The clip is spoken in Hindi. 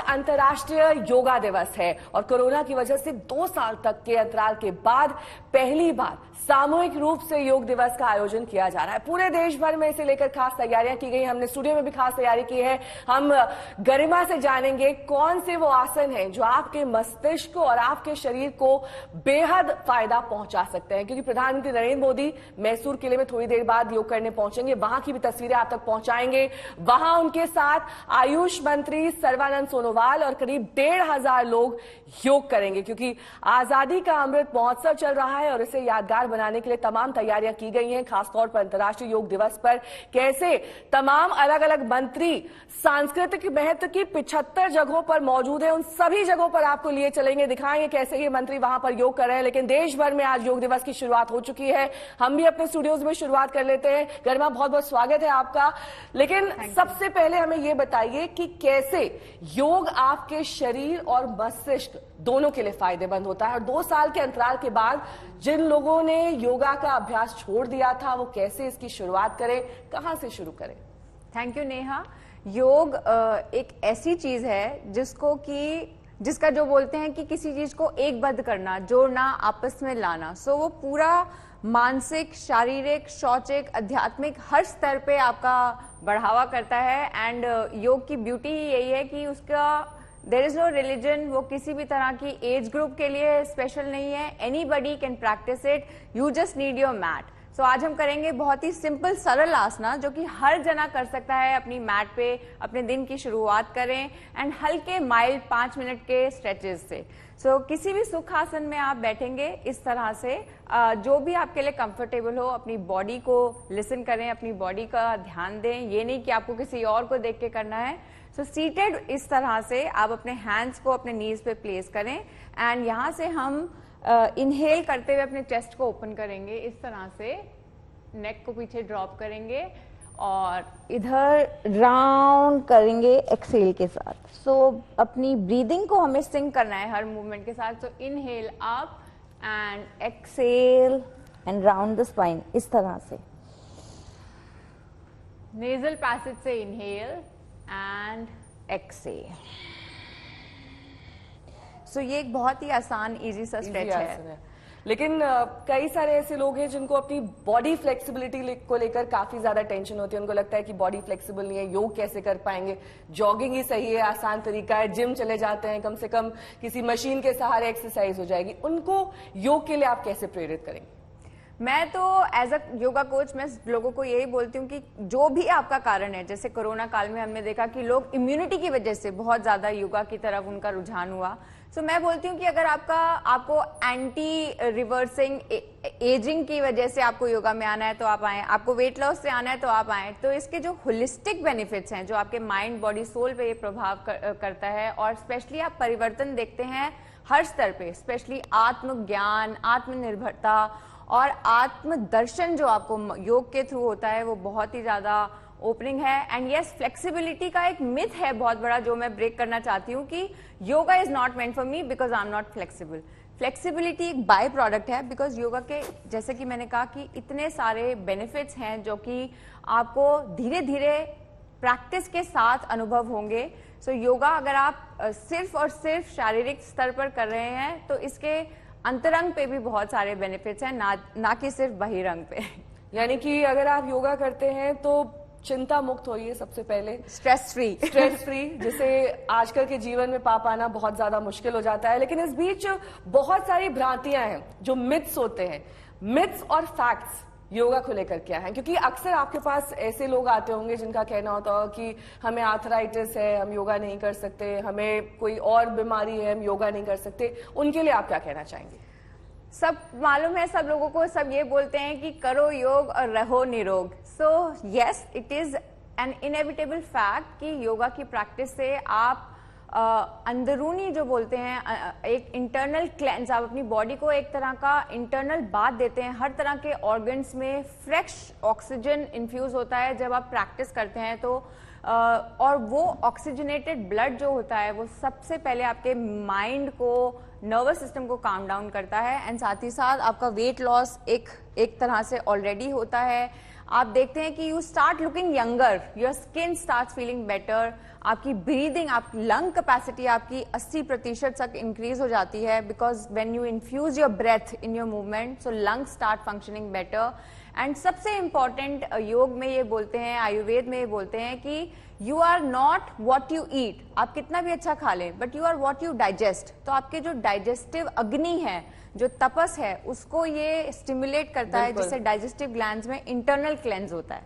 अंतर्राष्ट्रीय योगा दिवस है और कोरोना की वजह से 2 साल तक के अंतराल के बाद पहली बार सामूहिक रूप से योग दिवस का आयोजन किया जा रहा है। पूरे देश भर में इसे लेकर खास तैयारियां की गई। हमने स्टूडियो में भी खास तैयारी की है। हम गरिमा से जानेंगे कौन से वो आसन हैं जो आपके मस्तिष्क को और आपके शरीर को बेहद फायदा पहुंचा सकते हैं, क्योंकि प्रधानमंत्री नरेंद्र मोदी मैसूर किले में थोड़ी देर बाद योग करने पहुंचेंगे। वहां की भी तस्वीरें आप तक पहुंचाएंगे। वहां उनके साथ आयुष मंत्री सर्बानंद सोनोवाल और करीब 1,500 लोग योग करेंगे, क्योंकि आजादी का अमृत महोत्सव चल रहा है और इसे यादगार बनाने के लिए तमाम तैयारियां की गई हैं। खासतौर पर अंतर्राष्ट्रीय योग दिवस पर कैसे तमाम अलग अलग मंत्री सांस्कृतिक महत्व की 75 जगहों पर मौजूद हैं, उन सभी जगहों पर आपको लिए चलेंगे, दिखाएंगे कैसे ये मंत्री वहां पर योग कर रहे हैं। लेकिन देश भर में आज योग दिवस की शुरुआत हो चुकी है। हम भी अपने स्टूडियोज में शुरुआत कर लेते हैं। गरिमा, बहुत बहुत स्वागत है आपका। लेकिन सबसे पहले हमें यह बताइए कि कैसे योग आपके शरीर और मस्तिष्क दोनों के लिए फायदेमंद होता है, और 2 साल के अंतराल के बाद जिन लोगों ने योगा का अभ्यास छोड़ दिया था वो कैसे इसकी शुरुआत करें, कहां से शुरू करें? Thank you Neha. योग एक ऐसी चीज है जिसका जो बोलते हैं कि किसी चीज को एकबद्ध करना, जोड़ना, आपस में लाना। सो वो पूरा मानसिक, शारीरिक, शौचिक, आध्यात्मिक हर स्तर पे आपका बढ़ावा करता है। एंड योग की ब्यूटी ही यही है कि उसका देयर इज नो रिलीजन, वो किसी भी तरह की एज ग्रुप के लिए स्पेशल नहीं है। Anybody can practice it, you just need your mat. So आज हम करेंगे बहुत ही सिंपल सरल आसना जो कि हर जना कर सकता है। अपनी मैट पे अपने दिन की शुरुआत करें एंड हल्के माइल्ड 5 मिनट के स्ट्रेचेस से। सो किसी भी सुख आसन में आप बैठेंगे इस तरह से, जो भी आपके लिए कंफर्टेबल हो। अपनी बॉडी को लिसन करें, अपनी बॉडी का ध्यान दें, ये नहीं कि आपको किसी और को देख के करना है। सो सीटेड इस तरह से आप अपने हैंड्स को अपने नीज पे प्लेस करें एंड यहां से हम इनहेल करते हुए अपने चेस्ट को ओपन करेंगे। इस तरह से नेक को पीछे ड्रॉप करेंगे और इधर राउंड करेंगे एक्सेल के साथ। सो अपनी ब्रीदिंग को हमें सिंक करना है हर मूवमेंट के साथ। So inhale up and exhale and round the spine इस तरह से। नेजल पैसेज से इनहेल एंड एक्सेल। सो ये एक बहुत ही आसान इजी सा स्ट्रेच है। लेकिन कई सारे ऐसे लोग हैं जिनको अपनी बॉडी फ्लेक्सिबिलिटी को लेकर काफी ज्यादा टेंशन होती है। उनको लगता है कि बॉडी फ्लेक्सिबल नहीं है, योग कैसे कर पाएंगे, जॉगिंग ही सही है, आसान तरीका है, जिम चले जाते हैं, कम से कम किसी मशीन के सहारे एक्सरसाइज हो जाएगी। उनको योग के लिए आप कैसे प्रेरित करेंगे? मैं तो एज अ योगा कोच मैं लोगों को यही बोलती हूँ कि जो भी आपका कारण है, जैसे कोरोना काल में हमने देखा कि लोग इम्यूनिटी की वजह से बहुत ज्यादा योगा की तरफ उनका रुझान हुआ। सो मैं बोलती हूँ कि अगर आपको एंटी रिवर्सिंग एजिंग की वजह से आपको योगा में आना है तो आप आए, आपको वेट लॉस से आना है तो आप आए। तो इसके जो होलिस्टिक बेनिफिट्स हैं, जो आपके माइंड, बॉडी, सोल पे ये प्रभाव करता है, और स्पेशली आप परिवर्तन देखते हैं हर स्तर पे, स्पेशली आत्मज्ञान, आत्मनिर्भरता और आत्मदर्शन जो आपको योग के थ्रू होता है वो बहुत ही ज्यादा ओपनिंग है। एंड यस, फ्लेक्सिबिलिटी का एक मिथ है बहुत बड़ा जो मैं ब्रेक करना चाहती हूँ कि yoga is not meant for me because I am not flexible. Flexibility एक बाय प्रोडक्ट है, बिकॉज योगा के, जैसे कि मैंने कहा, कि इतने सारे बेनिफिट्स हैं जो कि आपको धीरे धीरे प्रैक्टिस के साथ अनुभव होंगे। सो योगा अगर आप सिर्फ और सिर्फ शारीरिक स्तर पर कर रहे हैं तो इसके अंतरंग पे भी बहुत सारे बेनिफिट्स हैं, ना कि सिर्फ बहिरंग पे। यानी कि अगर आप योगा करते हैं तो चिंता मुक्त होइए, सबसे पहले स्ट्रेस फ्री जिसे आजकल के जीवन में पा पाना बहुत ज्यादा मुश्किल हो जाता है। लेकिन इस बीच बहुत सारी भ्रांतियां हैं, जो मिथ्स होते हैं। मिथ्स और फैक्ट्स योगा को लेकर क्या है? क्योंकि अक्सर आपके पास ऐसे लोग आते होंगे जिनका कहना होता हो कि हमें आर्थराइटिस है, हम योगा नहीं कर सकते, हमें कोई और बीमारी है, हम योगा नहीं कर सकते। उनके लिए आप क्या कहना चाहेंगे? सब मालूम है, सब लोगों को सब ये बोलते हैं कि करो योग और रहो निरोग। So yes, it is an inevitable fact कि योगा की प्रैक्टिस से आप अंदरूनी जो बोलते हैं एक इंटरनल क्लेंस, आप अपनी बॉडी को एक तरह का इंटरनल बाथ देते हैं। हर तरह के ऑर्गन्स में फ्रेश ऑक्सीजन इन्फ्यूज होता है जब आप प्रैक्टिस करते हैं तो और वो ऑक्सीजनेटेड ब्लड जो होता है वो सबसे पहले आपके माइंड को, नर्वस सिस्टम को काम डाउन करता है। एंड साथ ही साथ आपका वेट लॉस एक तरह से ऑलरेडी होता है। आप देखते हैं कि you start looking younger, your skin start feeling better, आपकी ब्रीदिंग, आपकी लंग कैपेसिटी आपकी 80% तक इंक्रीज हो जाती है, because when you infuse your breath in your movement, so lung start functioning better. And सबसे इंपॉर्टेंट योग में ये बोलते हैं, आयुर्वेद में ये बोलते हैं कि you are not what you eat, आप कितना भी अच्छा खा लें, but you are what you digest. तो आपके जो डाइजेस्टिव अग्नि है, जो तपस है, उसको ये स्टिमुलेट करता है, जिससे डाइजेस्टिव ग्लैंड्स में इंटरनल क्लेंस होता है।